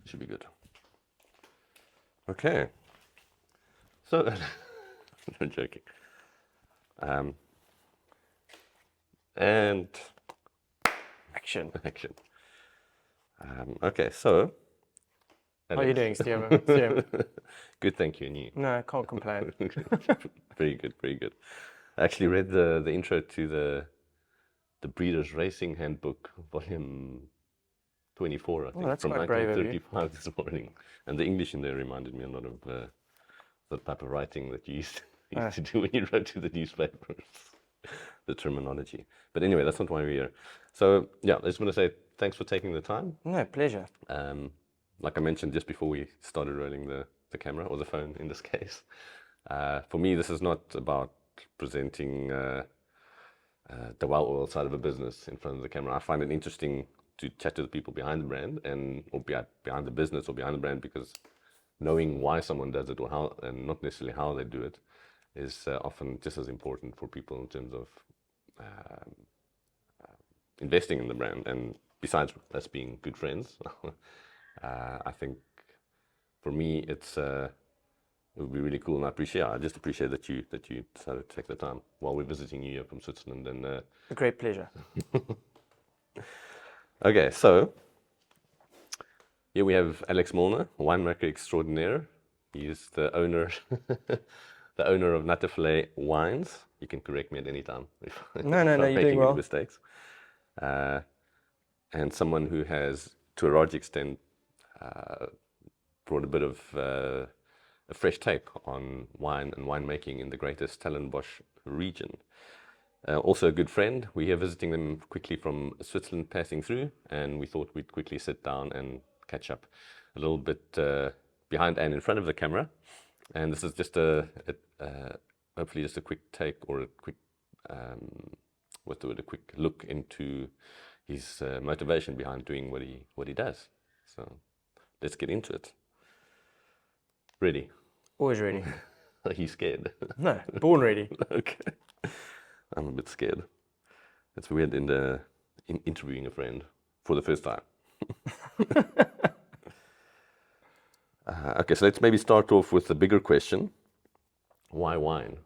Should be good. Okay. So, no joking. And Action. action. Okay, so. How are you doing, Steve? Good, thank you. And you? No, I can't complain. Very good, very good. I actually read the intro to the Breeders' Racing Handbook, volume 24, I think, that's from quite brave of you. 1935 this morning. And the English in there reminded me a lot of the type of writing that you used to do when you wrote to the newspapers, the terminology. But anyway, that's not why we're here. So, yeah, I just want to say thanks for taking the time. No, pleasure. Like I mentioned just before we started rolling the camera, or the phone in this case, for me, this is not about presenting the well-oiled side of a business in front of the camera. I find it interesting to chat to the people behind the brand or behind the business or behind the brand, because knowing why someone does it or how, and not necessarily how they do it, is often just as important for people in terms of investing in the brand. And besides us being good friends, I think for me it would be really cool, and I just appreciate that you decided to take the time while we're visiting you here from Switzerland. And A great pleasure. okay, so here we have Alex Milner, winemaker extraordinaire. He's the owner the owner of Natte Valleij wines. You can correct me at any time if No, I'm you're doing making well. any mistakes. And someone who has, to a large extent, brought a bit of a fresh take on wine and winemaking in the greater Stellenbosch region. Also a good friend. We're here visiting them quickly from Switzerland, passing through, and we thought we'd quickly sit down and catch up a little bit behind and in front of the camera. And this is just hopefully just a quick take, or a quick, a quick look into his motivation behind doing what he does. So let's get into it. Ready? Always ready. Are you scared? No, born ready. Okay. I'm a bit scared. It's weird in interviewing a friend for the first time. Okay, so let's maybe start off with the bigger question. Why wine?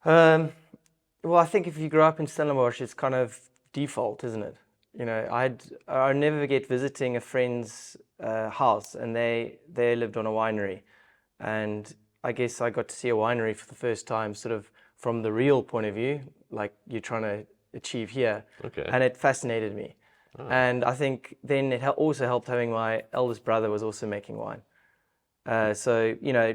Well, I think if you grow up in Stellenbosch, it's kind of default, isn't it? You know, I'd never forget visiting a friend's house, and they lived on a winery, and I guess I got to see a winery for the first time, sort of from the real point of view, like you're trying to achieve here. Okay. And it fascinated me. Oh. And I think then it also helped having my eldest brother was also making wine. So, you know,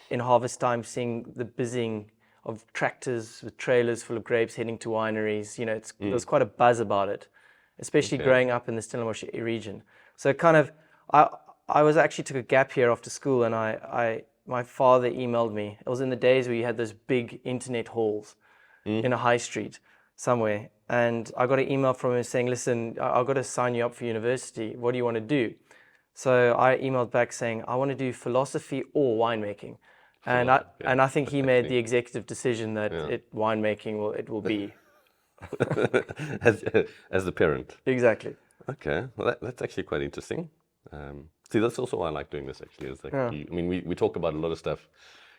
in harvest time, seeing the busying of tractors with trailers full of grapes heading to wineries, you know, there was quite a buzz about it, especially growing up in the Stellenbosch region. So kind of, I was actually took a gap here after school, and my father emailed me. It was in the days where you had those big internet halls in a high street somewhere. And I got an email from him saying, listen, I've got to sign you up for university. What do you want to do? So I emailed back saying, I want to do philosophy or winemaking. And I think he made the executive decision that winemaking it will be. as the parent. Exactly. Okay, well that's actually quite interesting. See, that's also why I like doing this. Actually, is like we talk about a lot of stuff,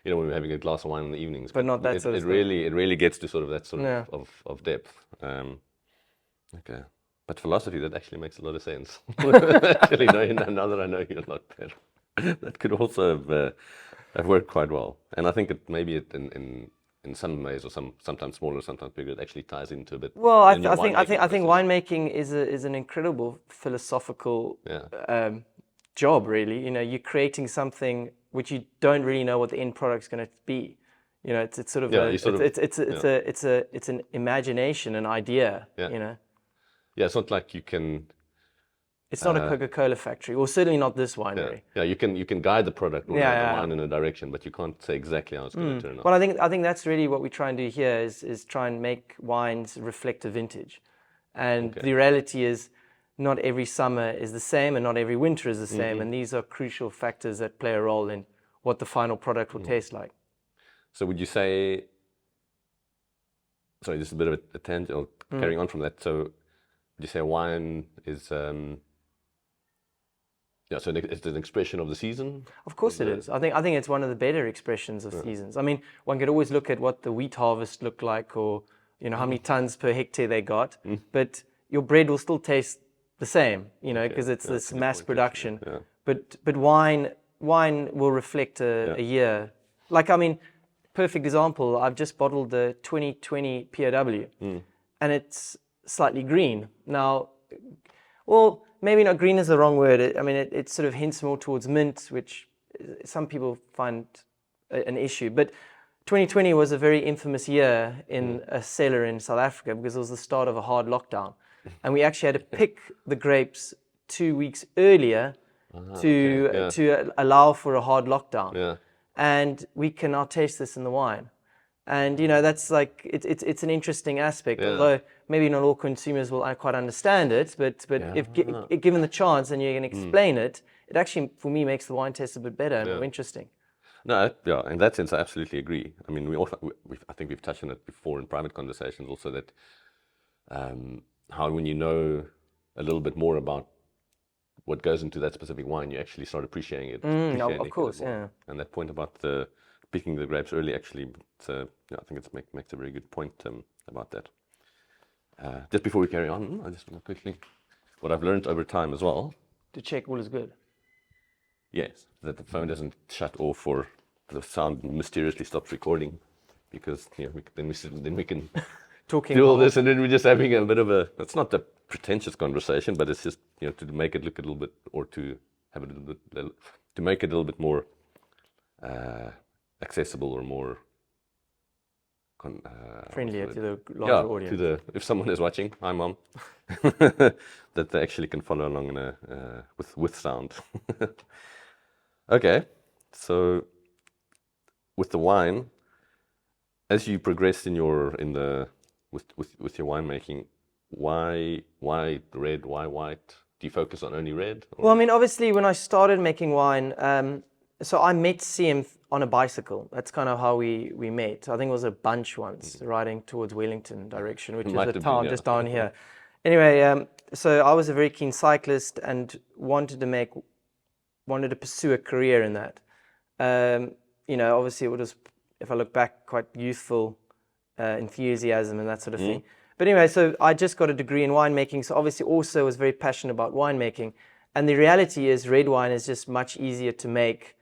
you know, when we're having a glass of wine in the evenings, but not that sort of stuff. It really gets to sort of that sort of depth. Okay, but philosophy, that actually makes a lot of sense. Actually, now that I know you a lot better, that could also have worked quite well. And I think in some ways, or sometimes smaller, sometimes bigger, it actually ties into a bit. Well, I think winemaking is an incredible philosophical job. Really, you know, you're creating something which you don't really know what the end product's going to be. You know, it's sort of it's an imagination, an idea. Yeah. You know. Yeah, it's not like you can. It's not a Coca-Cola factory, or certainly not this winery. Yeah, you can guide the product or the wine in a direction, but you can't say exactly how it's going to turn out. Well, I think that's really what we try and do here is try and make wines reflect a vintage. And the reality is not every summer is the same and not every winter is the same. And these are crucial factors that play a role in what the final product will taste like. So would you say, sorry, this is a bit of a tangent, carrying on from that. So would you say wine is Yeah, so it's an expression of the season. Of course it is. I think it's one of the better expressions of seasons. I mean, one could always look at what the wheat harvest looked like, or how many tons per hectare they got, but your bread will still taste the same, because it's this mass production. Yeah. But wine will reflect a year. Like, I mean, perfect example. I've just bottled the 2020 POW, and it's slightly green now. Well, maybe not green is the wrong word. It sort of hints more towards mint, which some people find an issue. But 2020 was a very infamous year in a cellar in South Africa because it was the start of a hard lockdown. And we actually had to pick the grapes 2 weeks earlier to allow for a hard lockdown. Yeah. And we can now taste this in the wine. And, that's like, it's an interesting aspect, although maybe not all consumers will quite understand it, but if given the chance and you can explain it, it actually, for me, makes the wine taste a bit better and more interesting. No, in that sense, I absolutely agree. I mean, I think we've touched on it before in private conversations also, that how when you know a little bit more about what goes into that specific wine, you actually start appreciating it. Of course, yeah. And that point about picking the grapes early, actually, I think it makes a very good point about that. Just before we carry on, I just want to quickly, what I've learned over time as well. To check all is good. Yes, that the phone doesn't shut off or the sound mysteriously stops recording, because then we can Talking do all this, and then we're just having a bit of it's not a pretentious conversation, but it's just to make it look a little bit, or to have a little bit, to make it a little bit more accessible, or more friendlier to the larger audience. If someone is watching, hi mom, that they actually can follow along with sound. Okay, so with the wine, as you progressed with your winemaking, why red? Why white? Do you focus on only red? Or? Well, I mean, obviously, when I started making wine, so I met CM on a bicycle. That's kind of how we met. I think it was a bunch once, riding towards Wellington direction, which is a town just down here. Anyway, so I was a very keen cyclist and wanted to pursue a career in that. Obviously, it was, if I look back, quite youthful enthusiasm and that sort of thing. But anyway, so I just got a degree in winemaking, so obviously also was very passionate about winemaking. And the reality is red wine is just much easier to make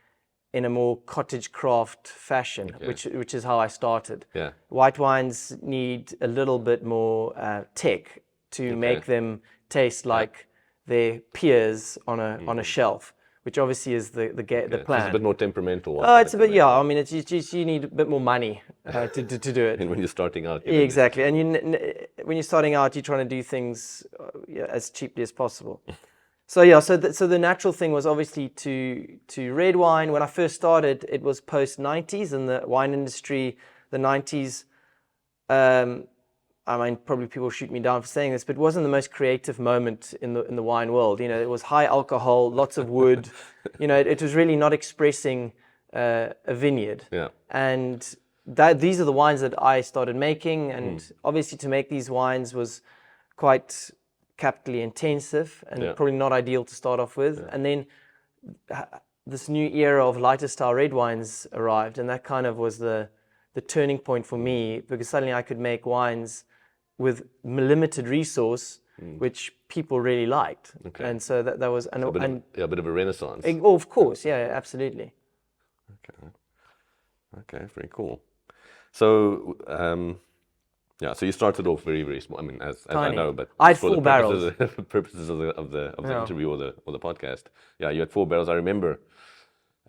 in a more cottage craft fashion, which is how I started. Yeah. White wines need a little bit more tech to make them taste like their peers on a shelf, which obviously is the plan. It's a bit more temperamental. It's a bit, I mean, it's just you need a bit more money to do it. And when you're starting out. Exactly. And when you're starting out, you're trying to do things as cheaply as possible. So the natural thing was obviously to red wine. When I first started, it was post 90s in the wine industry. The 90s, I mean, probably people shoot me down for saying this, but it wasn't the most creative moment in the wine world. It was high alcohol, lots of wood. It was really not expressing a vineyard. Yeah. And these are the wines that I started making, and obviously to make these wines was quite capitally intensive and probably not ideal to start off with. And then this new era of lighter style red wines arrived, and that kind of was the turning point for me, because suddenly I could make wines with limited resource, which people really liked. Okay. And so that was a bit of a renaissance. Of course, absolutely. Okay, very cool. So so you started off very, very small. I mean, as I know, but I had 4 barrels. Purposes of the interview or the podcast. Yeah, you had 4 barrels. I remember.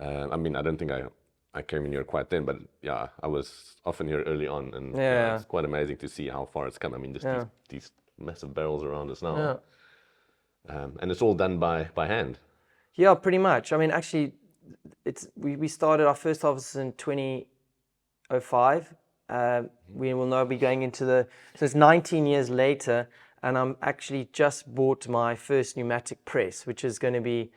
I mean, I don't think I came in here quite then, but I was often here early on, and it's quite amazing to see how far it's come. I mean, just these massive barrels around us now, and it's all done by hand. Yeah, pretty much. I mean, actually, we started our first harvest in 2005. We will now be going into so it's 19 years later, and I'm actually just bought my first pneumatic press, which is going to be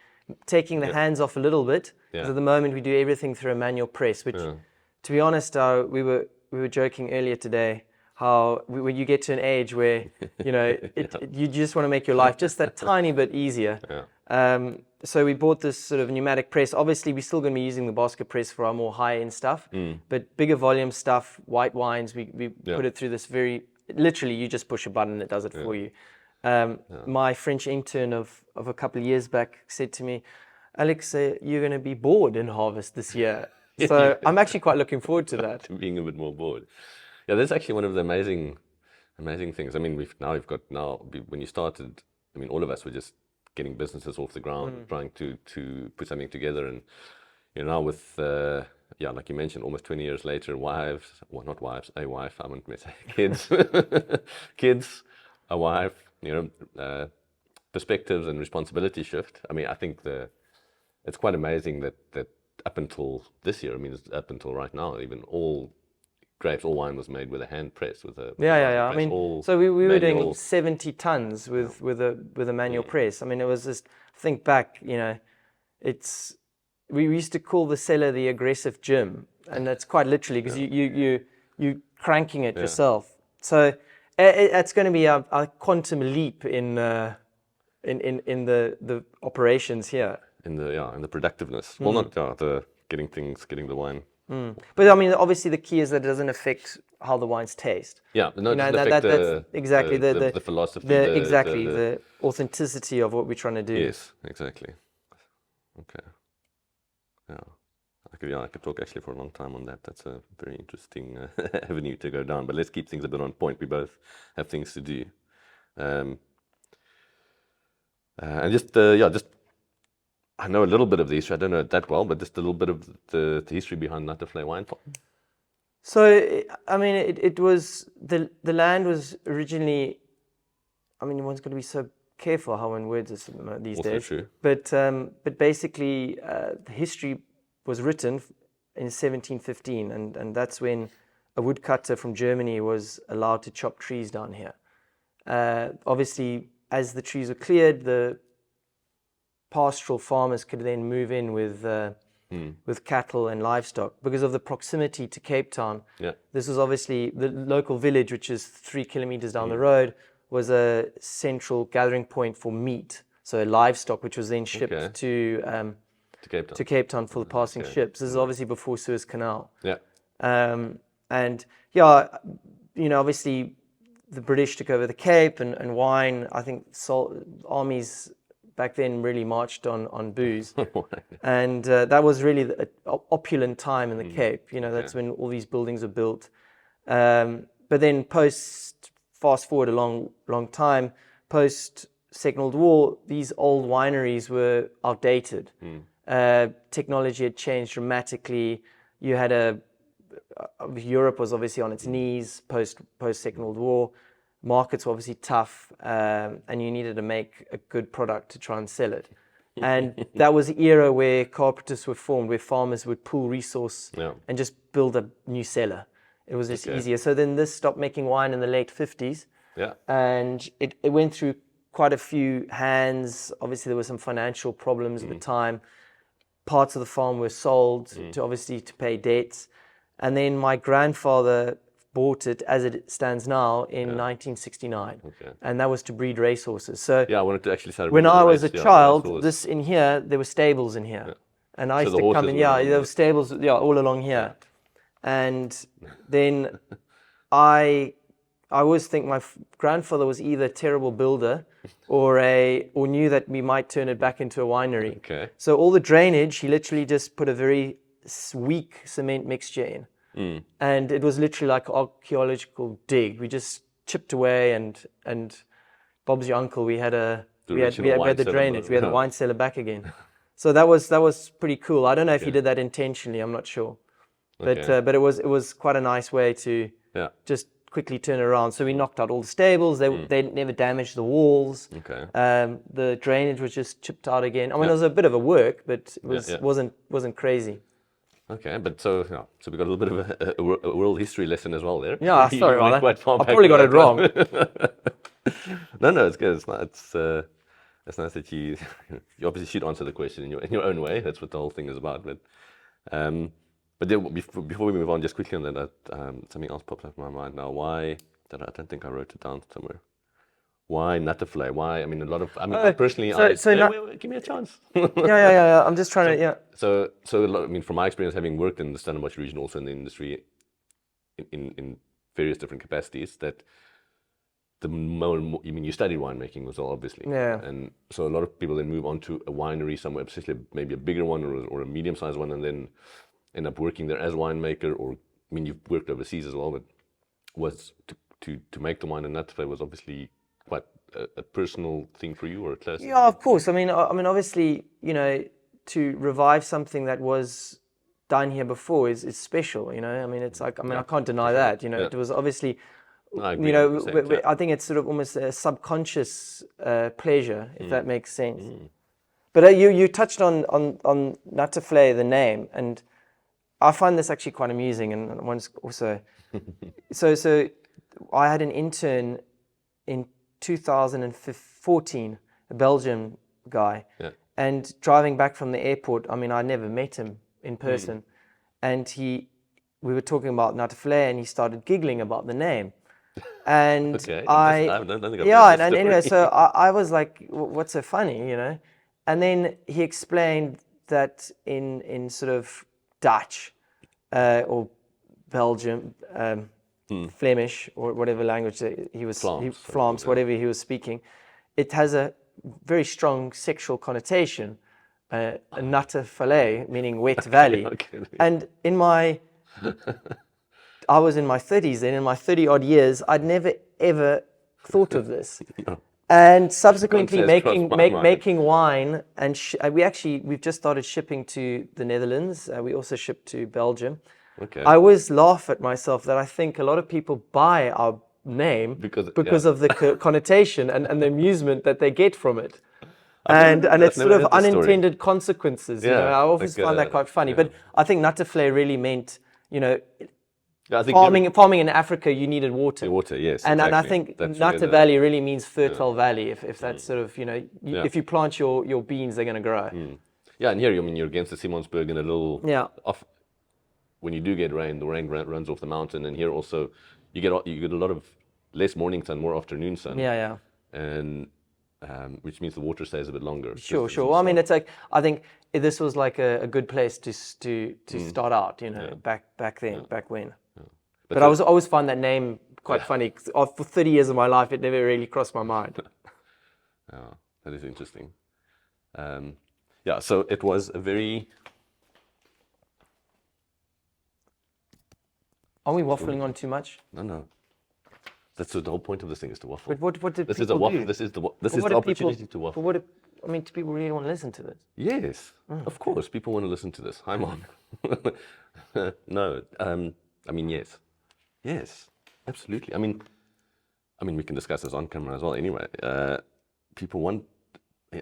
taking the hands off a little bit. Because at the moment we do everything through a manual press, which, to be honest, we were joking earlier today how when you get to an age where you just want to make your life just that tiny bit easier. so we bought this sort of pneumatic press. Obviously, we're still going to be using the basket press for our more high-end stuff, but bigger volume stuff, white wines, we put it through this literally, you just push a button, it does it for you. My French intern of a couple of years back said to me, Alex, you're going to be bored in harvest this year. So I'm actually quite looking forward to that. To being a bit more bored. Yeah, that's actually one of the amazing things. I mean, we've got when you started, I mean, all of us were just getting businesses off the ground, trying to put something together. And now with, like you mentioned, almost 20 years later, a wife, I wouldn't say kids, a wife, perspectives and responsibility shift. I mean, I think it's quite amazing that up until this year, I mean, up until right now, even all wine was made with a hand press, with a yeah. I mean, so we were doing manual. 70 tons with a manual press. I mean, it was just, think back, we used to call the cellar the aggressive gym, and that's quite literally because you cranking it yourself. So it's going to be a quantum leap in the operations here. In the productiveness. Well, not the getting the wine. But I mean, obviously, the key is that it doesn't affect how the wines taste. Yeah, no, that's exactly the philosophy, the authenticity of what we're trying to do. Yes, exactly. Okay. Yeah, I could talk actually for a long time on that. That's a very interesting avenue to go down. But let's keep things a bit on point. We both have things to do, and just I know a little bit of the history. I don't know it that well, but just a little bit of the history behind Natte Valleij wine farm. So, I mean, it was, the land was originally, I mean, one's got to be so careful how one words this these Also days. true. But basically, the history was written in 1715, and that's when a woodcutter from Germany was allowed to chop trees down here. Obviously, as the trees were cleared, the pastoral farmers could then move in with cattle and livestock because of the proximity to Cape Town. Yeah. This was obviously the local village, which is 3 kilometers down the road, was a central gathering point for meat. So livestock, which was then shipped to Cape Town for the passing ships. This is obviously before Suez Canal. Yeah. And obviously the British took over the Cape and wine. I think armies back then really marched on booze. And that was really an opulent time in the Cape. That's when all these buildings were built. But then fast forward a long time, post Second World War, these old wineries were outdated. Technology had changed dramatically. You had Europe was obviously on its knees post Second World War. Markets were obviously tough, and you needed to make a good product to try and sell it. And that was the era where cooperatives were formed, where farmers would pool resource and just build a new cellar. It was just easier. So then this stopped making wine in the late 50s. Yeah. And it went through quite a few hands. Obviously, there were some financial problems at the time. Parts of the farm were sold to pay debts. And then my grandfather bought it as it stands now in 1969. And that was to breed racehorses. So I wanted to actually start. When I was a child, this in here, there were stables in here. And I used to come in, there were stables all along here. And then I always think my grandfather was either a terrible builder or knew that we might turn it back into a winery. So all the drainage, he literally just put a very weak cement mixture in. And it was literally like an archaeological dig. We just chipped away, and Bob's your uncle. We had the drainage. We had the wine cellar back again. So that was pretty cool. I don't know if he did that intentionally. I'm not sure, but it was quite a nice way to just quickly turn around. So we knocked out all the stables. They never damaged the walls. The drainage was just chipped out again. I mean, it was a bit of a work, but it wasn't crazy. Okay, but so we got a little bit of a world history lesson as well there. Yeah, sorry about that. I probably got it wrong. No, it's good. It's nice that you obviously should answer the question in your own way. That's what the whole thing is about. But before we move on, just quickly on that, something else popped up in my mind now. I don't think I wrote it down somewhere. why Natte Valleij? Why? I mean, a lot of. I mean, I personally, give me a chance. Yeah. I'm just trying to. Yeah. So a lot, I mean, from my experience, having worked in the Stellenbosch region, also in the industry, in various different capacities, that the more, I mean, you studied winemaking as well, obviously. Yeah. And so a lot of people then move on to a winery somewhere, especially maybe a bigger one or a medium-sized one, and then end up working there as winemaker. Or I mean, you've worked overseas as well, but was to make the wine in Natte Valleij was obviously quite a personal thing for you, or a close. Yeah, of course. I mean, obviously, to revive something that was done here before is special. I mean, it's like, I mean, I can't deny that. It was obviously. I agree. I think it's sort of almost a subconscious pleasure, if that makes sense. But you touched on Natte Valleij, the name, and I find this actually quite amusing. And once also, so I had an intern in 2014, a Belgian guy, and driving back from the airport. I mean, I never met him in person, and we were talking about Natte Valleij, and he started giggling about the name. And okay, and anyway, so I was like, "What's so funny?" And then he explained that in sort of Dutch or Belgium, Flemish, or whatever language he was, Vlaams, whatever he was speaking, it has a very strong sexual connotation. A Natte Valleij, meaning wet valley, and I was in my 30s then, in my 30-odd years, I'd never, ever thought of this. No. And subsequently making wine, and we've just started shipping to the Netherlands. We also ship to Belgium. Okay. I always laugh at myself that I think a lot of people buy our name because of the connotation and the amusement that they get from it. And it's sort of unintended consequences. I always find that quite funny. But I think Natte Valleij really meant, I think farming in Africa, you needed water. Water, yes. And I think Natte Valley really means fertile valley. If that's sort of, if you plant your beans, they're going to grow. Yeah, and here, I mean, you're against the Simonsberg in a little off. When you do get rain, the rain runs off the mountain, and here also you get a lot of less morning sun, more afternoon sun. Yeah. And which means the water stays a bit longer. Sure. Well, I mean, it's like, I think this was like a good place to start out. Back when. But I always find that name quite funny. 'Cause for 30 years of my life, it never really crossed my mind. Oh, that is interesting. So it was a very... Are we waffling on too much? No. That's the whole point of this thing, is to waffle. But what did this people is a waffle. do? This is the opportunity to waffle. But do people really want to listen to this? Yes, of course. People want to listen to this. Hi, Mom. No, I mean, yes. Yes, absolutely. I mean, we can discuss this on camera as well. Anyway, people want.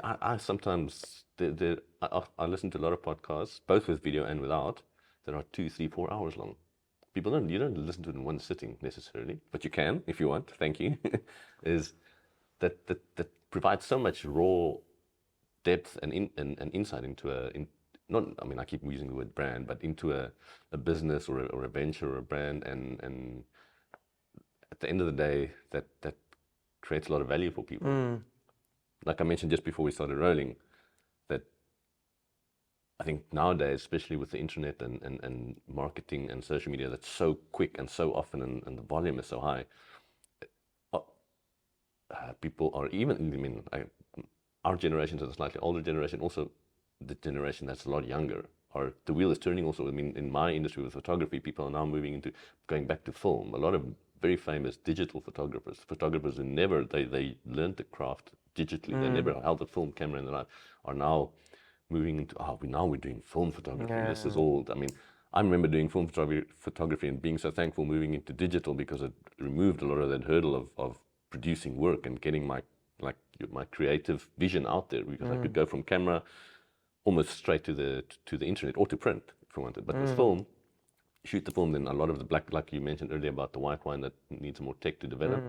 I sometimes I listen to a lot of podcasts, both with video and without, that are 2, 3, 4 hours long. You don't listen to it in one sitting necessarily, but you can if you want. Thank you. Is that provides so much raw depth and insight into I keep using the word brand, but into a business or a venture or a brand, and at the end of the day, that creates a lot of value for people. Like I mentioned just before we started rolling, that I think nowadays, especially with the internet and marketing and social media, that's so quick and so often, and the volume is so high, people are our generation is a slightly older generation, also the generation that's a lot younger, the wheel is turning also. I mean, in my industry with photography, people are now going back to film. A lot of very famous digital photographers who they learned the craft digitally. They never held a film camera in their life, are now moving into, we're doing film photography. Yeah. This is all, I remember doing film photography and being so thankful moving into digital, because it removed a lot of that hurdle of producing work and getting my creative vision out there, because I could go from camera almost straight to the internet or to print if I wanted. But with film, shoot the film, then a lot of the black, like you mentioned earlier about the white wine that needs more tech to develop.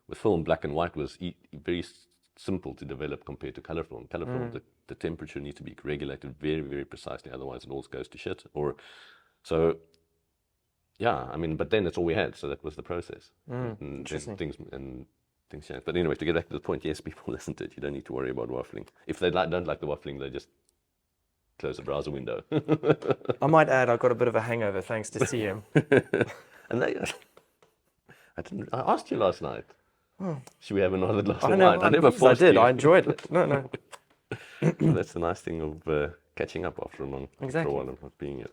With film, black and white was very simple to develop compared to color film. Color film, the temperature needs to be regulated very, very precisely, otherwise it all goes to shit. But then that's all we had, so that was the process. Interesting. things change. But anyway, to get back to the point, yes, people listen to it. You don't need to worry about waffling. If they don't like the waffling, they just close the browser window. I might add, I got a bit of a hangover thanks to CM. And I asked you last night. Should we have another glass of I wine? know, I never forced I did. you. I enjoyed it. No. That's the nice thing of catching up after a while of not being here.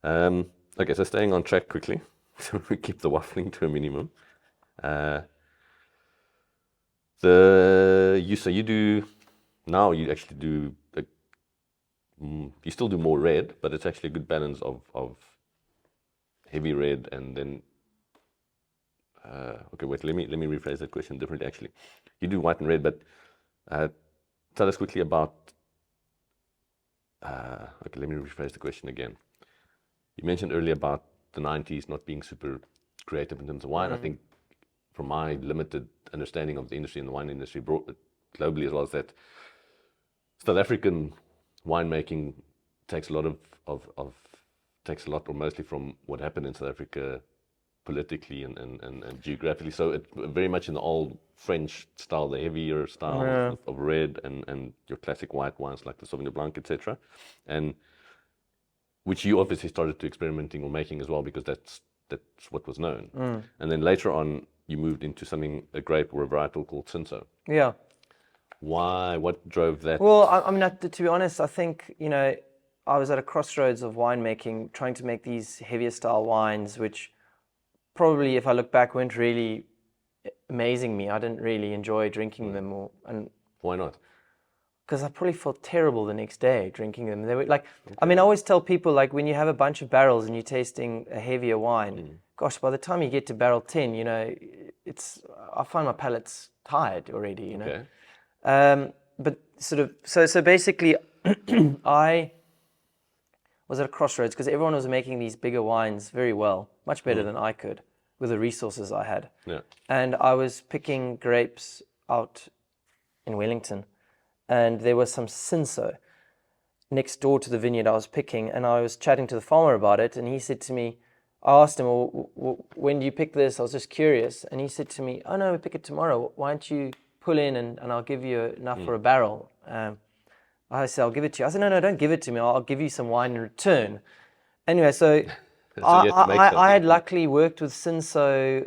Okay, so staying on track quickly, so we keep the waffling to a minimum. You actually do you still do more red, but it's actually a good balance of heavy red and then. Okay, wait. Let me rephrase that question differently. Actually, you do white and red, but tell us quickly about. Okay, let me rephrase the question again. You mentioned earlier about the 90s not being super creative in terms of wine. I think, from my limited understanding of the industry and the wine industry globally as well, is that South African winemaking takes a lot or mostly from what happened in South Africa politically and geographically. So it's very much in the old French style, the heavier style of red and your classic white wines like the Sauvignon Blanc, etc. And which you obviously started to experimenting or making as well, because that's what was known. And then later on, you moved into a grape or a varietal called Cinsault. Yeah. Why? What drove that? Well, I mean, to be honest, I think, I was at a crossroads of winemaking, trying to make these heavier style wines, which probably, if I look back, weren't really amazing me. I didn't really enjoy drinking them. Why not? Because I probably felt terrible the next day drinking them. They were like, I mean, I always tell people, like, when you have a bunch of barrels and you're tasting a heavier wine, gosh, by the time you get to barrel 10, I find my palate's tired already, Okay. But sort of, so basically, I was at a crossroads because everyone was making these bigger wines very well, much better than I could with the resources I had. Yeah. And I was picking grapes out in Wellington, and there was some Cinsault next door to the vineyard I was picking, and I was chatting to the farmer about it, and he said to me, I asked him, well, when do you pick this? I was just curious. And he said to me, oh no, we pick it tomorrow. Why don't you pull in and I'll give you enough for a barrel. I said, I'll give it to you. I said, no, don't give it to me. I'll give you some wine in return. Anyway, so I had luckily worked with Cinsault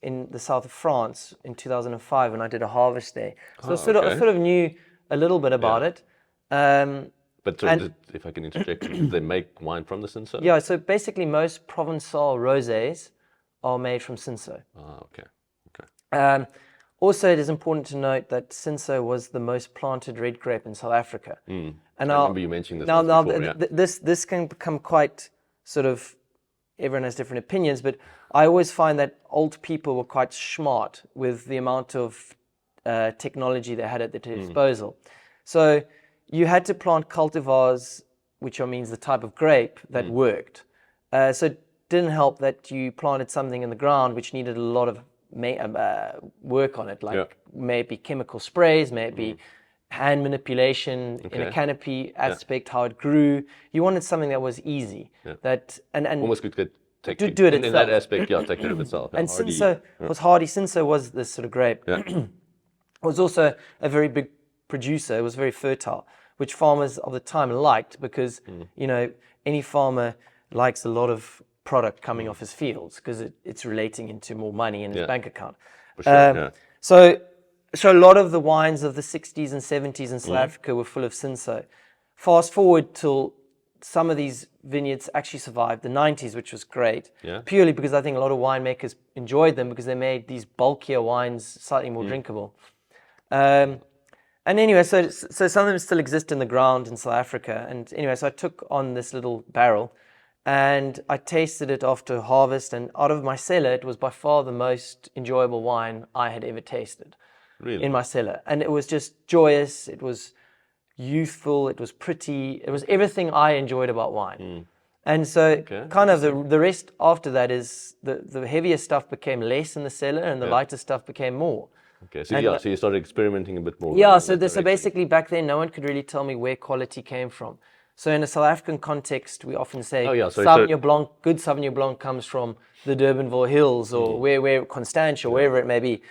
in the south of France in 2005 when I did a harvest there. So I sort of knew a little bit about it. But sorry, if I can interject, do they make wine from the Cinsault? Yeah, so basically most Provençal rosés are made from Cinsault. Ah, okay. Also, it is important to note that Cinsault was the most planted red grape in South Africa. And I remember you mentioning this before. This can become quite sort of, everyone has different opinions, but I always find that old people were quite smart with the amount of technology they had at their disposal. So you had to plant cultivars, which means the type of grape that worked. So it didn't help that you planted something in the ground which needed a lot of work on it, like maybe chemical sprays, maybe hand manipulation in a canopy aspect, how it grew. You wanted something that was easy, that and almost could do it itself. In that aspect, take care of itself. And Cinsault was hardy. Cinsault was this sort of grape. It was also a very big producer. It was very fertile, which farmers of the time liked because any farmer likes a lot of product coming off his fields because it's relating into more money in his bank account. For sure, So a lot of the wines of the 60s and 70s in South Africa were full of Cinsault. Fast forward till some of these vineyards actually survived the 90s, which was great, purely because I think a lot of winemakers enjoyed them because they made these bulkier wines slightly more drinkable. And anyway, so some of them still exist in the ground in South Africa. And anyway, so I took on this little barrel and I tasted it after harvest, and out of my cellar, it was by far the most enjoyable wine I had ever tasted in my cellar. And it was just joyous, it was youthful, it was pretty, it was everything I enjoyed about wine. And so kind of the rest after that is the heavier stuff became less in the cellar and the lighter stuff became more. Okay, so so you started experimenting a bit more. So basically back then, no one could really tell me where quality came from. So in a South African context, we often say so- Sauvignon Blanc, good Sauvignon Blanc comes from the Durbanville Hills or where Constantia, wherever it may be.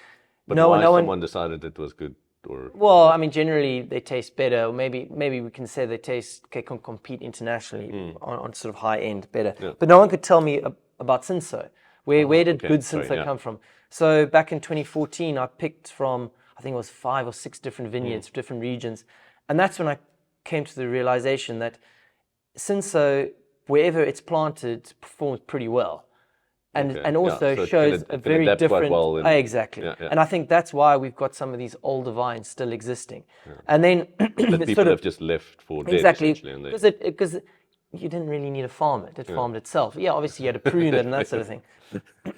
But no why one, someone decided it was good, or well, I mean, generally they taste better. Or maybe we can say they can compete internationally on sort of high end better. But no one could tell me about Cinsault. Where did okay. good Sorry, Cinsault come from? So back in 2014, I picked from, I think it was 5 or 6 different vineyards, different regions. And that's when I came to the realization that Cinsault, wherever it's planted, performs pretty well. And also so it shows can a very adapt quite different. well in- Exactly. Yeah, yeah. And I think that's why we've got some of these older vines still existing. And then that it's people sort of, have just left for dead, exactly, essentially, and they, because you didn't really need to farm it. It farmed itself. Yeah, obviously you had to prune it and that sort of thing.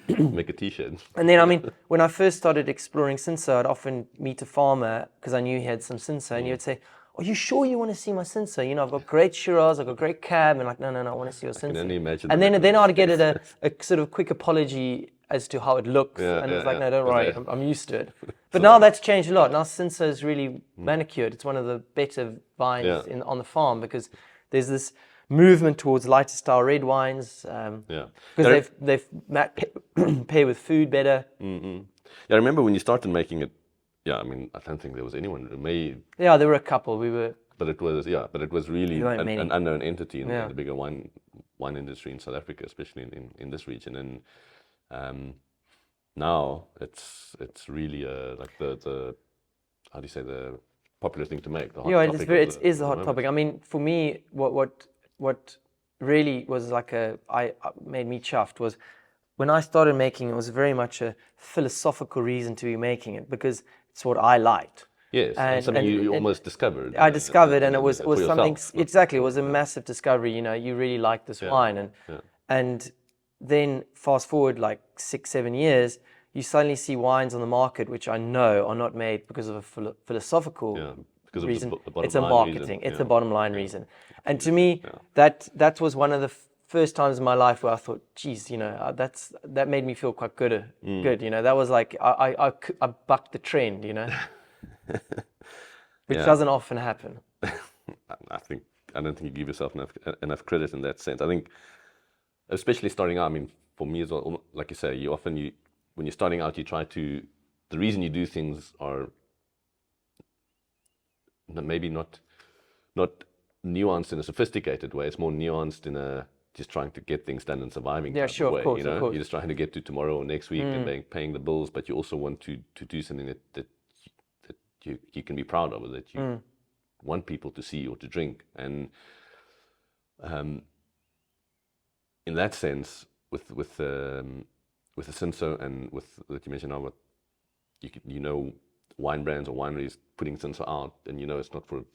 make a T-shirt. And then, I mean, when I first started exploring Cinsault, I'd often meet a farmer because I knew he had some Cinsault, and he would say, "Are you sure you want to see my Cinsault? You know, I've got great Shiraz, I've got great Cab," and like, no, I want to see your Cinsault. only imagine And the then I'd get difference. a sort of quick apology as to how it looks, and it's like, no, don't worry, Because I'm used to it. But now that's changed a lot. Now Cinsault is really manicured. It's one of the better vines on the farm because there's this movement towards lighter style red wines because they've pair with food better. Yeah, I remember when you started making it. Yeah, I mean, I don't think there was anyone who made. Yeah, there were a couple. But it was really There weren't many. an unknown entity in the bigger wine industry in South Africa, especially in this region. And now it's really like the how do you say, the popular thing to make. The hot topic it is a hot topic. I mean, for me, what really was like made me chuffed was when I started making it was very much a philosophical reason to be making it because it's what I liked. Yes, and something you almost discovered. I discovered, and it was for something yourself. exactly. It was a massive discovery. You know, you really like this wine, and then fast forward like 6-7 years, you suddenly see wines on the market which I know are not made because of a philosophical because reason. of the bottom It's a line marketing. reason. It's a bottom line reason. And to me, that was one of the first times in my life where I thought, geez, you know, that made me feel quite good. Good, you know, that was like I bucked the trend, you know, which doesn't often happen. I don't think you give yourself enough credit in that sense. I think, especially starting out. I mean, for me as well, like you say, when you're starting out, you try to. The reason you do things are maybe not nuanced in a sophisticated way. It's more nuanced in a just trying to get things done and surviving. Yeah, type sure, of way, of course, you know? of course. You're just trying to get to tomorrow or next week and paying the bills, but you also want to do something that you can be proud of, or that you want people to see or to drink. And in that sense, with the Cinsault and with that you mentioned now, what you know, wine brands or wineries putting Cinsault out, and you know it's not for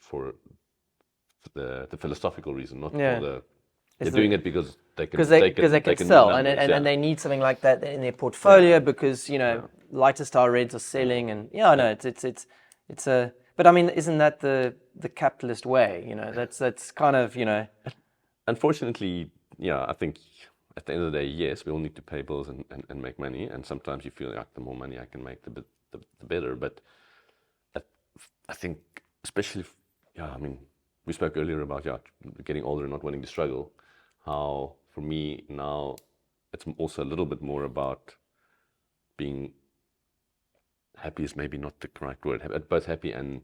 the philosophical reason, not for the. They're doing it because they can sell, numbers, and they need something like that in their portfolio because you know lighter style reds are selling, and it's a. But I mean, isn't that the capitalist way? You know, that's kind of, you know. Unfortunately, I think at the end of the day, yes, we all need to pay bills and make money, and sometimes you feel like the more money I can make, the better. But I think, especially, I mean, we spoke earlier about getting older and not wanting to struggle. How for me now, it's also a little bit more about being happy is maybe not the correct word, both happy and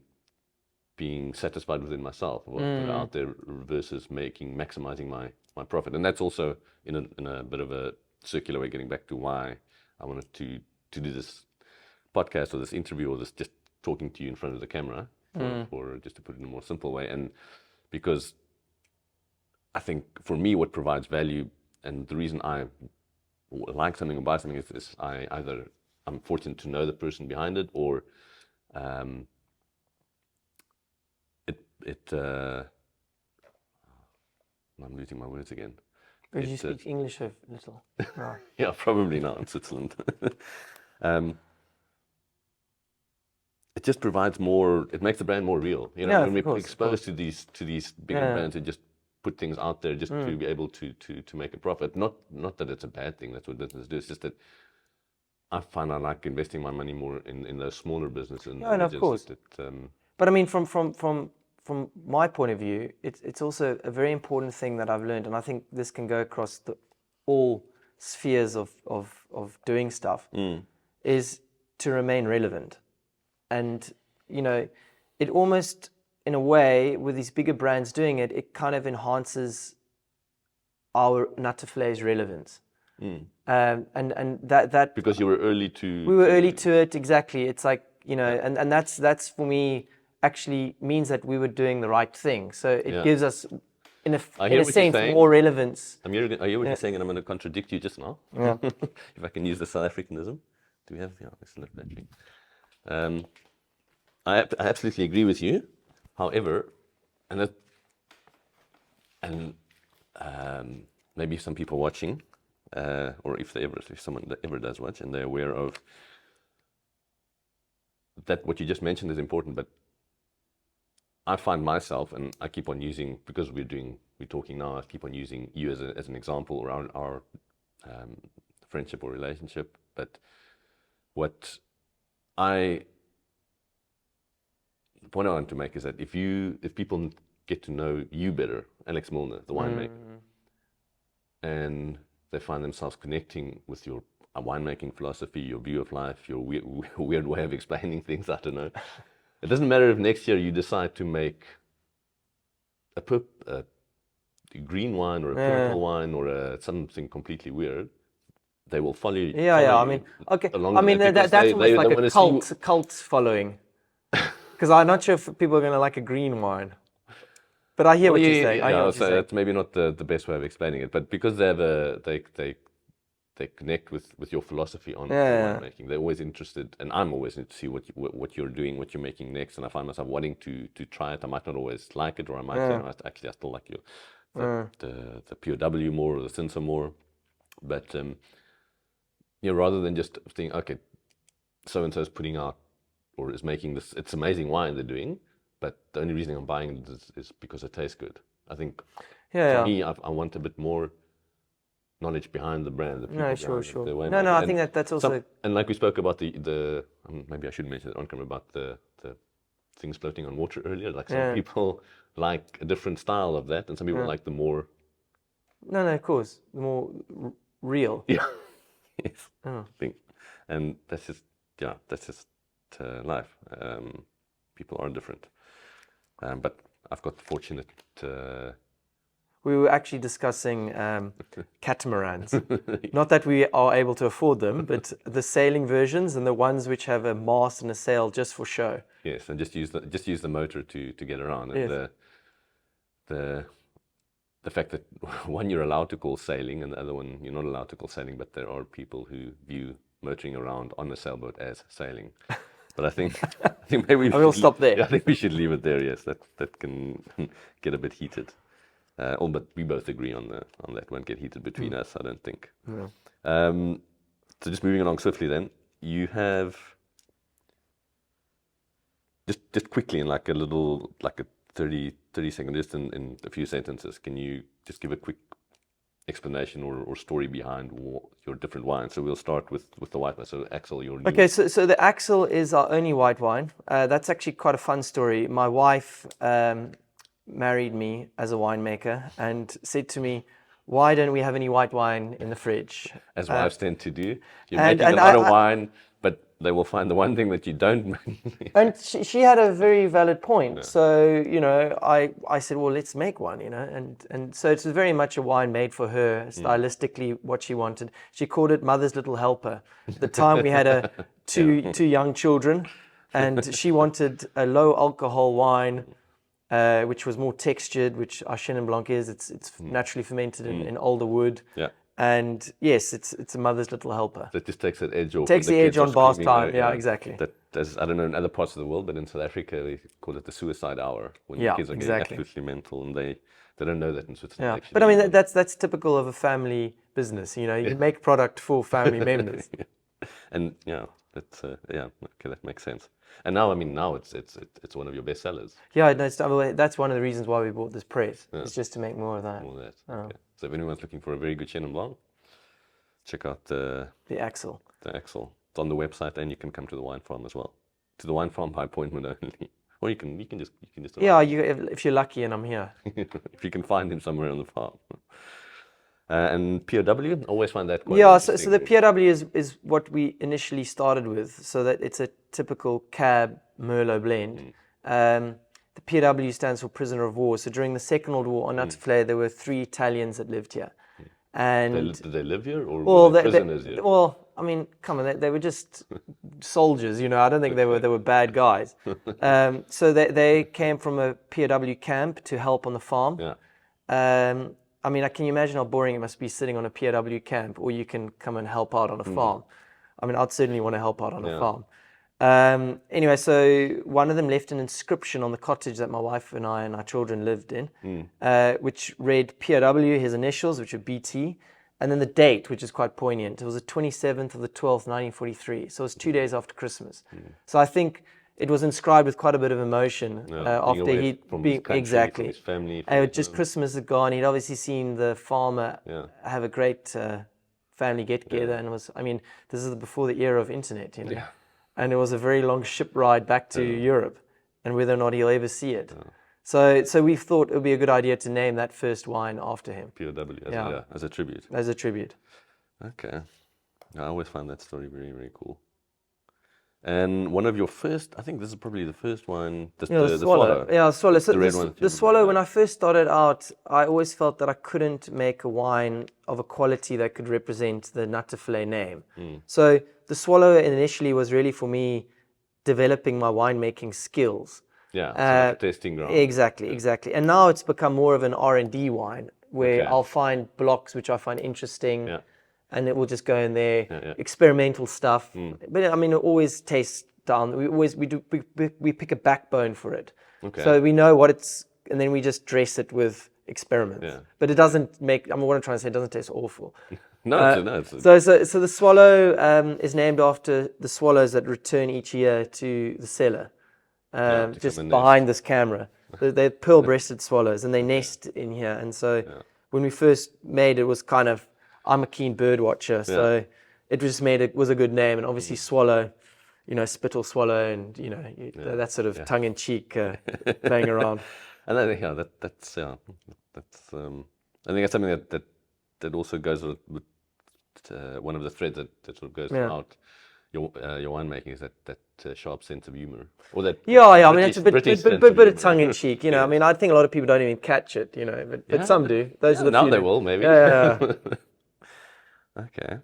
being satisfied within myself, what I put out there, versus maximizing my profit. And that's also in a bit of a circular way, getting back to why I wanted to do this podcast or this interview or this just talking to you in front of the camera, for just to put it in a more simple way. And because I think for me, what provides value and the reason I like something or buy something is I'm fortunate to know the person behind it, or I'm losing my words again. Because you speak English a little. No. Yeah, probably not in Switzerland. It just provides more. It makes the brand more real. You know, when we're exposed to these bigger brands who just put things out there just to be able to make a profit. Not that it's a bad thing. That's what business do. It's just that I find I like investing my money more in those smaller businesses. Yeah, and of course. But I mean, from from my point of view, it's also a very important thing that I've learned, and I think this can go across all spheres of doing stuff, is to remain relevant. And, you know, it almost, in a way, with these bigger brands doing it, it kind of enhances our Natte Valleij's relevance. And that Because you were early to... We were early to it, exactly. It's like, you know, and that's for me actually means that we were doing the right thing. So it gives us, in a sense, more relevance. I hear what you're saying, and I'm going to contradict you just now. Yeah. If I can use the South Africanism. Do we have... Yeah, let's lift battery. I absolutely agree with you. However, maybe some people watching, or if someone that ever does watch, and they're aware of that, what you just mentioned is important. But I find myself, and I keep on using, because we're talking now, I keep on using you as an example around our friendship or relationship. But the point I want to make is that if people get to know you better, Alex Milner, the winemaker, and they find themselves connecting with your winemaking philosophy, your view of life, your weird way of explaining things, I don't know. It doesn't matter if next year you decide to make a green wine or a purple wine or something completely weird. They will follow you. I mean, okay. I mean, that's almost like a cult following. Because I'm not sure if people are going to like a green wine. But I hear what you're saying. So it's maybe not the best way of explaining it, but because they connect with your philosophy on winemaking, they're always interested, and I'm always interested to see what you're doing, what you're making next, and I find myself wanting to try it. I might not always like it, or I might say, actually, I still like the POW more, or the Cinsa more, but rather than just think, okay, so and so is putting out or is making this, it's amazing wine they're doing, but the only reason I'm buying it is because it tastes good. I think for me, I want a bit more knowledge behind the brand. No, sure. No, I think that's also... and like we spoke about the maybe I should mention it on camera, about the things floating on water earlier. Like some people like a different style of that, and some people like the more... No, of course. The more real. Yeah. Yes. I think. And that's just life. People are different. But I've got the fortunate... We were actually discussing catamarans. Not that we are able to afford them, but the sailing versions and the ones which have a mast and a sail just for show. Yes, and just use the motor to get around. And the fact that one you're allowed to call sailing and the other one you're not allowed to call sailing, but there are people who view motoring around on a sailboat as sailing. But I think maybe we'll stop there. I think we should leave it there. Yes, that can get a bit heated. But we both agree on that. Won't get heated between us, I don't think. No. So just moving along swiftly, then you have just quickly in like a 30 second, just in a few sentences. Can you just give a quick explanation or story behind your different wines? So we'll start with the white wine. So Axel, your new... Okay, so the Axel is our only white wine. That's actually quite a fun story. My wife married me as a winemaker and said to me, why don't we have any white wine in the fridge? As wives tend to do. You're making a lot of wine, but they will find the one thing that you don't make. And she had a very valid point. Yeah. So, I said, well, let's make one, and so it's very much a wine made for her, stylistically what she wanted. She called it Mother's Little Helper. At the time we had two young children, and she wanted a low alcohol wine, which was more textured, which our Chenin Blanc is. It's naturally fermented in older wood. Yeah. And yes, it's a Mother's Little Helper. That just takes that edge off. Takes the edge on bath time. Yeah, exactly. I don't know, in other parts of the world, but in South Africa they call it the suicide hour, when the kids are getting absolutely mental, and they don't know that in Switzerland. Yeah. But I mean that's typical of a family business. You make product for family members. And that's okay, that makes sense. And now, it's one of your best sellers. Yeah, that's one of the reasons why we bought this press. Yeah. It's just to make more of that. More of that. Oh. Okay. So if anyone's looking for a very good Chenin Blanc, check out the Axel. The Axel. It's on the website, and you can come to the wine farm as well. To the wine farm by appointment only. Or you can just Yeah, if you're lucky and I'm here. if you can find him somewhere on the farm. And POW, always find that quite Yeah, interesting. so the POW is what we initially started with, so that it's a typical cab Merlot blend. The POW stands for prisoner of war. So during the Second World War on Natte Valleij, there were 3 Italians that lived here. And Did they live here, or well, were they prisoners here? well, I mean, come on, they were just soldiers, you know. I don't think they were bad guys. So they came from a POW camp to help on the farm. Yeah. I mean, can you imagine how boring it must be sitting on a POW camp, or you can come and help out on a farm? I mean, I'd certainly want to help out on a farm. Anyway, so one of them left an inscription on the cottage that my wife and I and our children lived in, which read POW, his initials, which are BT, and then the date, which is quite poignant. It was the 27th of the 12th, 1943. So it was 2 days after Christmas. So I think it was inscribed with quite a bit of emotion after he'd been exactly from his family. Just Christmas had gone. He'd obviously seen the farmer have a great family get together, and I mean, this is before the era of internet, you know. Yeah. And it was a very long ship ride back to Europe, and whether or not he'll ever see it. So we thought it would be a good idea to name that first wine after him. POW, as a tribute. As a tribute. Okay. I always found that story very, very cool. And one of your first, I think this is probably the first one, the swallow. Yeah, the swallow. So the red one. The swallow, when I first started out, I always felt that I couldn't make a wine of a quality that could represent the Natte Valleij name. So the swallow initially was really for me developing my winemaking skills. Yeah, so like testing ground. Exactly. And now it's become more of an R&D wine, where I'll find blocks which I find interesting. Yeah. And it will just go in there, experimental stuff. But I mean, it always tastes down. We pick a backbone for it. Okay. So we know what it's, and then we just dress it with experiments. Yeah. But it doesn't make. I mean, what I'm trying to say, it doesn't taste awful. So the swallow is named after the swallows that return each year to the cellar, just behind this camera. They're pearl-breasted swallows, and they nest in here. And so when we first made it, was kind of. I'm a keen bird watcher, so it just was a good name. And obviously swallow, you know, spittle swallow, and you know that sort of tongue in cheek playing around. And I think that's I think that's something that also goes with one of the threads that sort of goes throughout your winemaking, is that sharp sense of humor, or that I mean, it's a bit of tongue in humor. cheek, you know. I mean, I think a lot of people don't even catch it, you know, but some do. Those are the now few they that- will maybe. Yeah. Okay.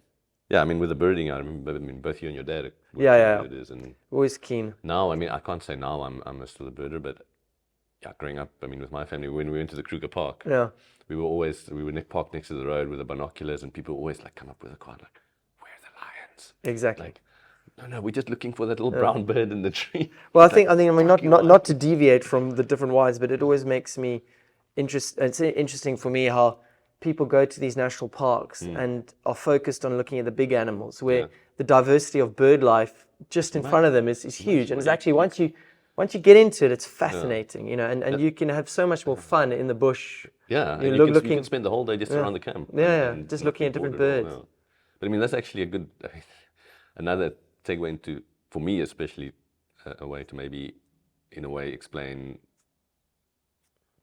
Yeah, I mean, with the birding, I remember, both you and your dad were birders, and Always keen. now, I mean, I can't say now I'm still a birder, but growing up, I mean, with my family, when we went to the Kruger Park, we would park next to the road with the binoculars, and people always like come up with a quote like, "Where are the lions?" Exactly. Like, no, we're just looking for that little brown bird in the tree. Well, I mean, not to deviate from the different wines, but it always makes me interested. It's interesting for me how people go to these national parks and are focused on looking at the big animals, where the diversity of bird life just in front of them is huge. And it's actually, once you get into it, it's fascinating, you know, and you can have so much more fun in the bush. Yeah, and you can spend the whole day just around the camp. And just looking at different bored birds. at all. But I mean, that's actually a good, another segue into, for me especially, a way to maybe, in a way, explain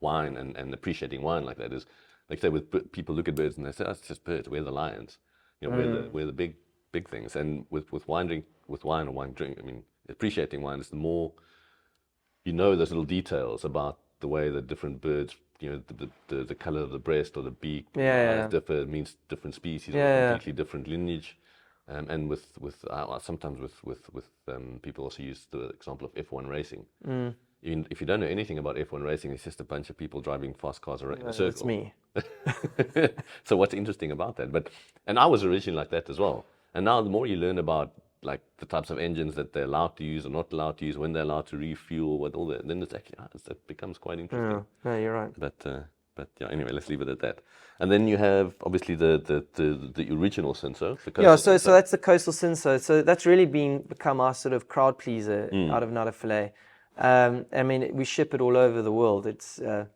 wine and appreciating wine like that is, like say, with people look at birds and they say, "Oh, it's just birds. We're the lions. You know, we're the big things." And with wine or wine drink, I mean, appreciating wine is the more you know those little details about the way that different birds, you know, the color of the breast or the beak, differ. It means different species or completely different lineage. And sometimes with people also use the example of F1 racing. Even if you don't know anything about F1 racing, it's just a bunch of people driving fast cars around in a circle. That's me. So what's interesting about that? And I was originally like that as well. And now the more you learn about like the types of engines that they're allowed to use or not allowed to use, when they're allowed to refuel, what all that, then it's actually it becomes quite interesting. Yeah, you're right. But yeah, anyway, let's leave it at that. And then you have obviously the original Cinsault. So that's the coastal Cinsault. So that's really become our sort of crowd pleaser out of Natte Valleij. I mean, we ship it all over the world. It's a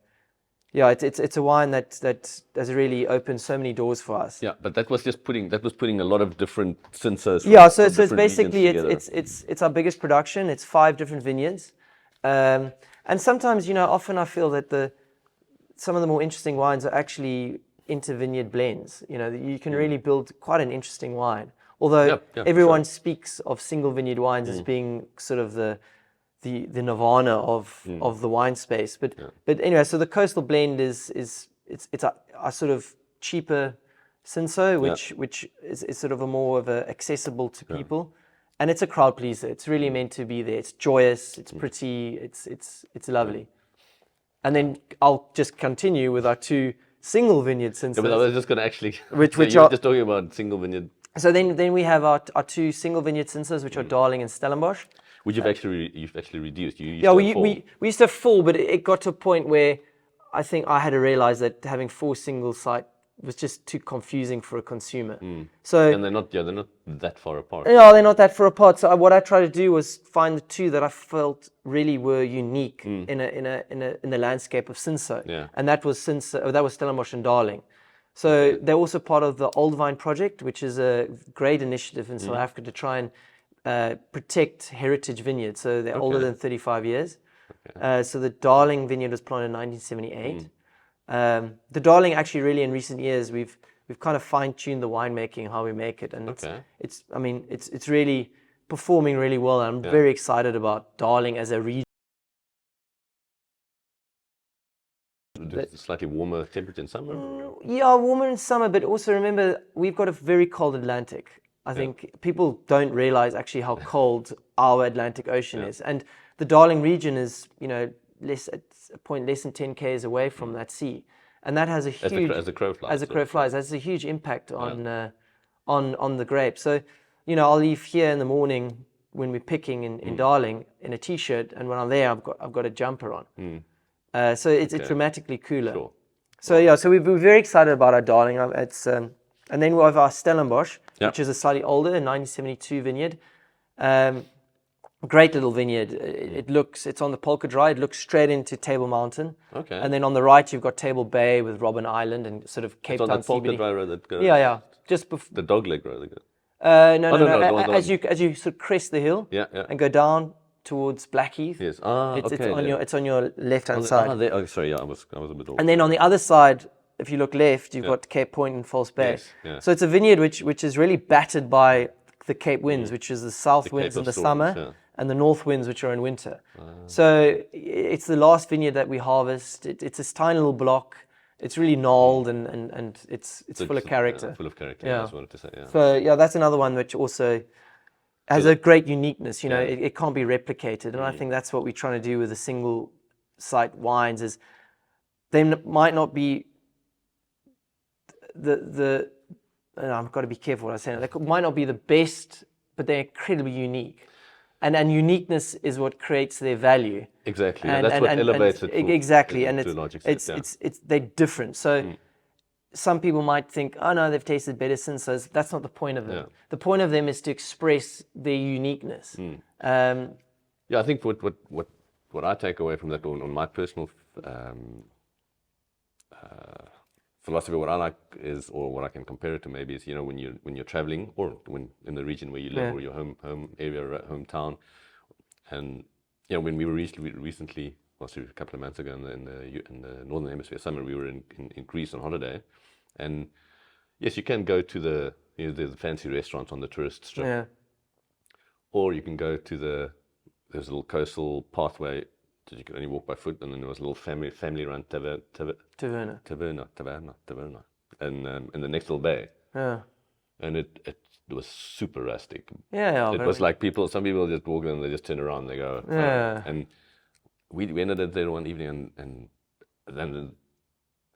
wine that has really opened so many doors for us. Yeah, but that was putting a lot of different Cinsauts. So it's basically it's our biggest production. It's 5 different vineyards, And sometimes, often I feel that some of the more interesting wines are actually inter-vineyard blends. You can really build quite an interesting wine. Although Yeah, for everyone sure. speaks of single vineyard wines as being sort of the nirvana of the wine space. But anyway, so the coastal blend is it's a sort of cheaper Cinsault, which is sort of accessible to people, and it's a crowd pleaser. It's really meant to be there. It's joyous. It's pretty. It's lovely. And then I'll just continue with our two single vineyard Yeah, but I Cinsaults. was just going to actually. Which you were are- just talking about single vineyard, So then we have our two single vineyard Cinsaults, which are Darling and Stellenbosch. which you've actually reduced. You used Yeah, to we, have four. we used to have four, but it got to a point where I think I had to realize that having four single site was just too confusing for a consumer. So And they're not that far apart. yeah, they're not that far apart. So what I tried to do was find the two that I felt really were unique in the landscape of Cinsault. Yeah. And that was Stellenbosch and Darling. So they're also part of the Old Vine Project, which is a great initiative in South Africa to try and protect heritage vineyards. So they're older than 35 years. So the Darling vineyard was planted in 1978. The Darling, actually, really in recent years, we've kind of fine-tuned the winemaking, how we make it, and it's really performing really well. And I'm very excited about Darling as a region. Slightly warmer temperature in summer. Yeah, warmer in summer, but also remember we've got a very cold Atlantic. I think people don't realize actually how cold our Atlantic Ocean is, and the Darling region is a point less than 10 k's away from that sea, and that has a huge As the crow flies. as the crow flies. That's a huge impact on the grape. So I'll leave here in the morning when we're picking in Darling in a t-shirt, and when I'm there I've got a jumper on. So it's dramatically cooler. Sure. So we're very excited about our Darling. And then we have our Stellenbosch, which is a slightly older 1972 vineyard. Great little vineyard. It's on the Polka Dry. It looks straight into Table Mountain. Okay. And then on the right you've got Table Bay with Robben Island and sort of Cape It's on Town that Polka CBD. Dry road that goes. Yeah. Just before. The dogleg road that goes. No. no. As you sort of crest the hill Yeah. and go down towards Blackheath. Yes. It's on your left hand side. There. Oh, sorry. Yeah, I was a bit off. And then on the other side, if you look left, you've got Cape Point and False Bay. Yes, yeah. So it's a vineyard which is really battered by the Cape winds, which is the south winds Cape in the of Storms, summer and the north winds, which are in winter. So it's the last vineyard that we harvest. It's this tiny little block. It's really gnarled and it's full of character. Full of character. Yeah. I just wanted to say. Yeah. So that's another one which also has a great uniqueness. It can't be replicated, and I think that's what we're trying to do with the single site wines. Is they might not be I've got to be careful what I say. They might not be the best, but they're incredibly unique, and uniqueness is what creates their value. Exactly. That's what elevates it. Exactly, and to a large extent, it's they're different. So. Some people might think, oh no, they've tasted better since. That's not the point of them. Yeah. The point of them is to express their uniqueness. Yeah, I think what I take away from that on my personal philosophy, what I like is, or what I can compare it to maybe is, when you're traveling, or when in the region where you live, or your home area, or hometown, and when we were recently, a couple of months ago in the northern hemisphere summer, we were in Greece on holiday, and yes, you can go to the fancy restaurants on the tourist strip, or you can go to there's a little coastal pathway that you can only walk by foot, and then there was a little family run taverna, and in the next little bay, and it was super rustic. It was like some people just walk in and they just turn around, and they go, and we ended up there one evening, and then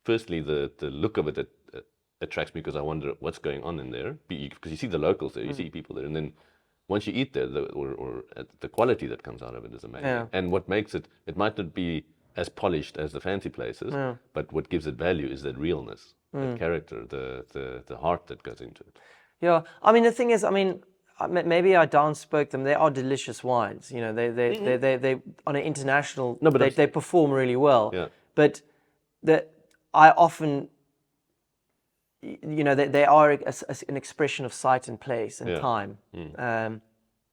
firstly the look of it attracts me, because I wonder what's going on in there, because you see the locals there, you see people there, and then once you eat there, the quality that comes out of it is amazing. And what makes it might not be as polished as the fancy places, but what gives it value is that realness, that character, the heart that goes into it. Yeah, I mean the thing is, maybe I downspoke them. They are delicious wines. They on an international. No, but they perform really well. Yeah. But I often, they are an expression of sight and place and time.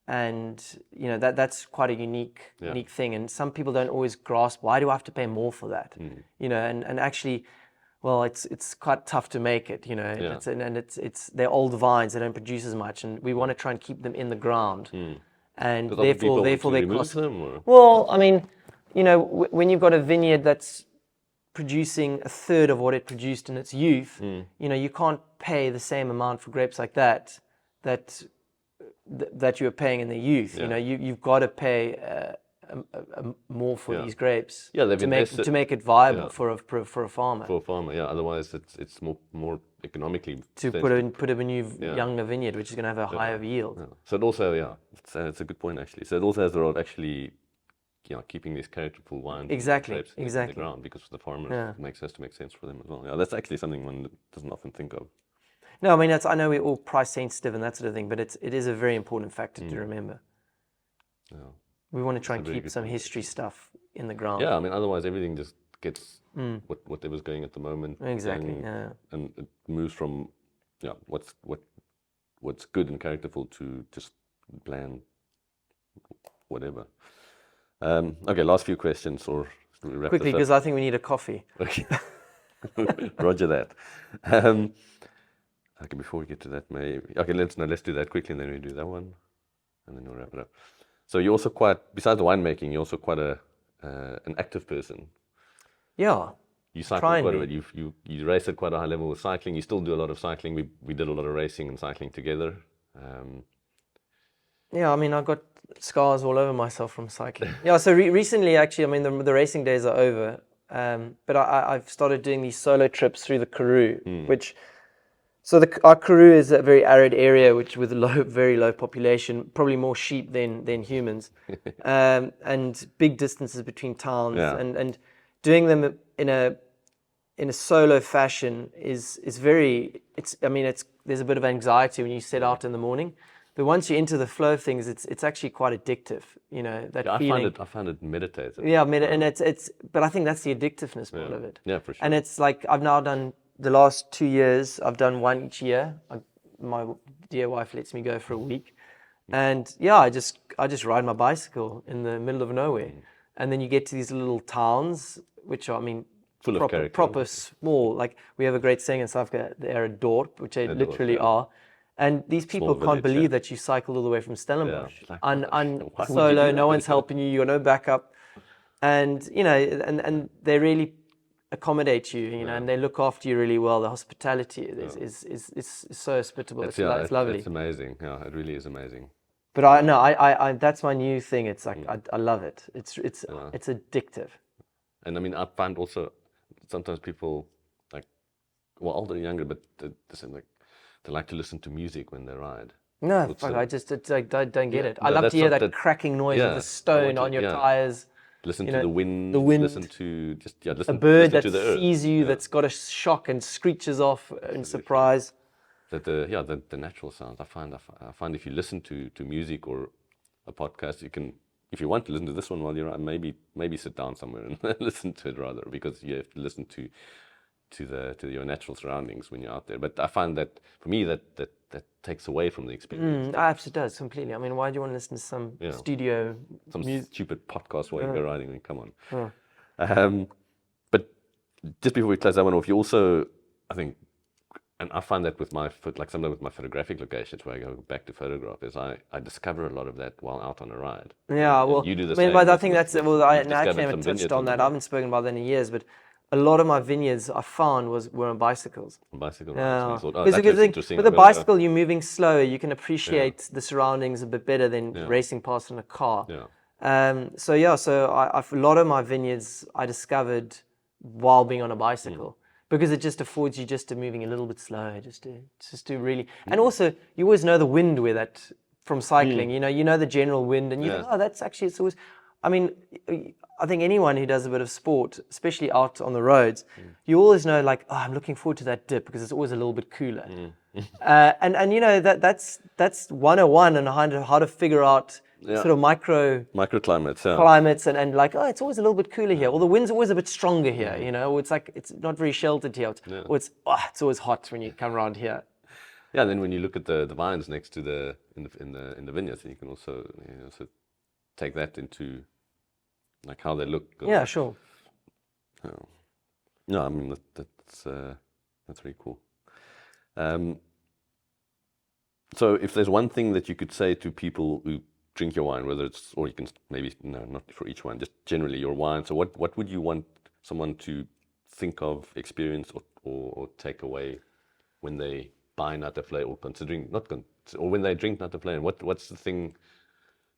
and that's quite a unique thing. And some people don't always grasp, why do I have to pay more for that? And actually, well, it's quite tough to make it. It's they're old vines, they don't produce as much, and we want to try and keep them in the ground. And therefore they cost them, or? Well, I mean, when you've got a vineyard that's producing a third of what it produced in its youth, you can't pay the same amount for grapes like that you were paying in the youth. You've got to pay more for these grapes to make it viable for a farmer. For a farmer, yeah. Otherwise, it's more economically to put a new younger vineyard, which is going to have a higher yield. Yeah. So it also, it's a good point actually. So it also has the role of actually, keeping these characterful wines grapes in the ground, because for the farmer it has to make sense for them as well. Yeah, that's actually something one doesn't often think of. No, I mean, I know we're all price sensitive and that sort of thing, but it is a very important factor to remember. Yeah. We want to try and keep some history stuff in the ground. Yeah, I mean, otherwise everything just gets whatever's going at the moment. Exactly. And it moves from what's good and characterful to just bland whatever. Okay, last few questions, or we wrap quickly, because I think we need a coffee. Okay. Roger that. Okay, before we get to that, let's do that quickly, and then we do that one, and then we'll wrap it up. So you're also besides the winemaking, you're also quite an active person. Yeah. You cycle quite a bit. You race at quite a high level with cycling. You still do a lot of cycling. We did a lot of racing and cycling together. Yeah, I mean, I've got scars all over myself from cycling. Yeah, so recently, actually, I mean, the racing days are over, but I've started doing these solo trips through the Karoo, which... So our Karoo is a very arid area, which with very low population, probably more sheep than humans, and big distances between towns, and doing them in a solo fashion is very. There's a bit of anxiety when you set out in the morning, but once you enter the flow of things, it's actually quite addictive. That feeling. I find it meditative. Yeah, and it's. But I think that's the addictiveness part of it. Yeah, for sure. And it's like I've now done. The last 2 years, I've done one each year. My dear wife lets me go for a week, and I just ride my bicycle in the middle of nowhere, and then you get to these little towns, which are, I mean, full of character, proper small. Like we have a great saying in South Africa, they're a dorp, which they literally are. And these people can't believe that you cycled all the way from Stellenbosch, solo. No one's helping you. You're no backup, and and they really accommodate you, and they look after you really well. The hospitality is so hospitable. It's lovely. It's amazing. Yeah, it really is amazing. But I that's my new thing. It's like I love it. It's addictive. And I mean, I find also sometimes people older and younger, but they like to listen to music when they ride. No, I just don't get it. I love to hear that cracking noise of the stone on your tires. Listen to the wind. Listen to listen. A bird that to sees you, that's got a shock and screeches off in surprise. That the natural sounds. I find if you listen to music or a podcast, you can, if you want to listen to this one while you're out, maybe sit down somewhere and listen to it rather, because you have to listen to your natural surroundings when you're out there. But I find that for me that takes away from the experience. Absolutely does, completely. I mean, why do you want to listen to some studio stupid podcast while you're riding? I mean, come on. But just before we close that one off, you also, I think, and I find that with sometimes with my photographic locations where I go back to photograph, is I discover a lot of that while out on a ride. Yeah, well, you do the same. But I think that's I actually haven't touched on that. I I haven't spoken about that in years, but a lot of my vineyards I found were on bicycles. Bicycle Yeah. rides. So Because with a bicycle, you're moving slower. You can appreciate the surroundings a bit better than racing past in a car. Yeah. So a lot of my vineyards I discovered while being on a bicycle, because it just affords you just to moving a little bit slower, just to really. And also, you always know the wind from cycling. You know the general wind, and you think, that's actually, it's always. I mean, I think anyone who does a bit of sport, especially out on the roads, you always know, I'm looking forward to that dip because it's always a little bit cooler. And that's 101 and how to figure out sort of microclimates, climates and it's always a little bit cooler here, or the wind's always a bit stronger here, or it's not very sheltered here, or it's always hot when you come around here. Yeah, and then when you look at the vines next to in the vineyards, you can also take that into like how they look. Yeah, sure. No, I mean that's very cool. So if there's one thing that you could say to people who drink your wine, whether it's, or you can maybe, no, not for each wine, just generally your wine. So what would you want someone to think of, experience, or take away when they buy Natte Valleij, or considering or when they drink Natte Valleij? And what's the thing?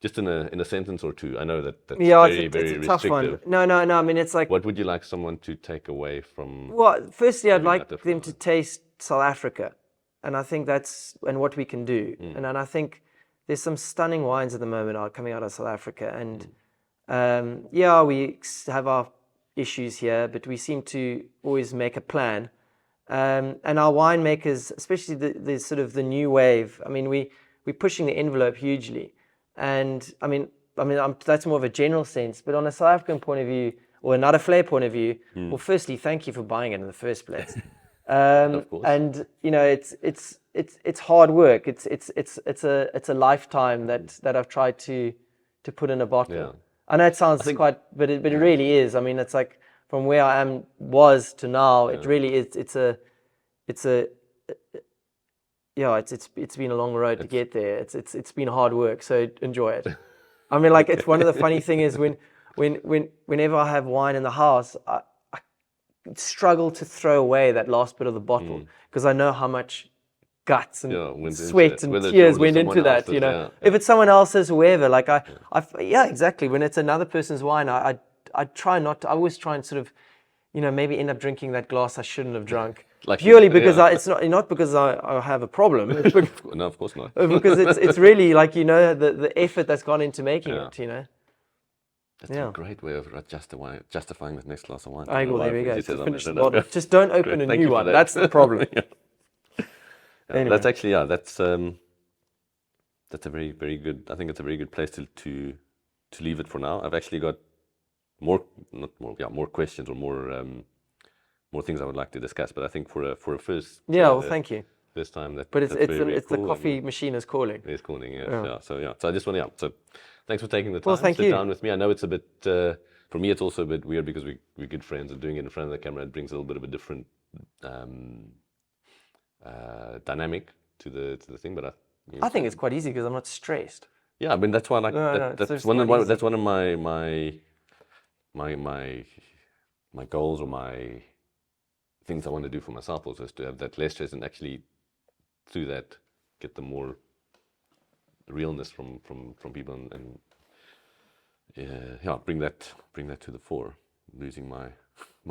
Just in a sentence or two. I know that's very it's a tough restrictive. one. No. I mean, it's like, What would you like someone to take away from? well, firstly, I'd having like Natte them Valleij? to taste South Africa, and I think that's what we can do. And I think there's some stunning wines at the moment coming out of South Africa, and yeah, we have our issues here, but we seem to always make a plan. And our winemakers, especially the sort of the new wave, I mean, we're pushing the envelope hugely. And I mean, that's more of a general sense, but on a South African point of view, or a Natte Valleij point of view, well, firstly, thank you for buying it in the first place. Of course. And you know, it's hard work. It's a lifetime that I've tried to put in a bottle. Yeah. I know it sounds quite, but it really is. I mean, it's like from where I was to now. It really is. It's been a long road to get there. It's been hard work. So enjoy it. I mean, like it's one of the funny thing is whenever I have wine in the house, I struggle to throw away that last bit of the bottle because I know how much guts and sweat and tears went into that. You know, if it's someone else's, whoever, like yeah, exactly. When it's another person's wine, I try not to. I always try and sort of, you know, maybe end up drinking that glass I shouldn't have drunk. Like purely because it's not because I have a problem. It's No, of course not. because it's really like, you know, the effort that's gone into making it. You know. That's a great way of justifying the next glass of wine. Well, there we go. It says To on finish it, the bottle. Just don't open Great, a thank new you for one. that. That's the problem. Anyway. That's actually that's a very, very good. I think it's a very good place to leave it for now. I've actually got more questions or more things I would like to discuss. But I think for a first thank you. First time that. But that's very the cool. coffee machine is calling. It's calling. Yeah. So I just want to. So thanks for taking the time. Well, thank sit you. down with me. I know it's a bit. For me, it's also a bit weird because we're good friends and doing it in front of the camera. It brings a little bit of a different dynamic to the thing. But I think it's quite easy because I'm not stressed. Yeah, I mean that's why I like that's one of my goals or my things I want to do for myself also is to have that less stress and actually through that get the more realness from people and bring that to the fore, losing my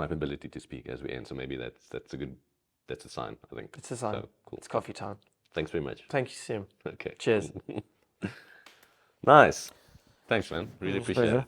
ability to speak as we end. So maybe that's a sign, I think. It's a sign. So, cool. It's coffee time. Thanks very much. Thank you, Sim. Okay. Cheers. Nice. Thanks, man. Really appreciate it.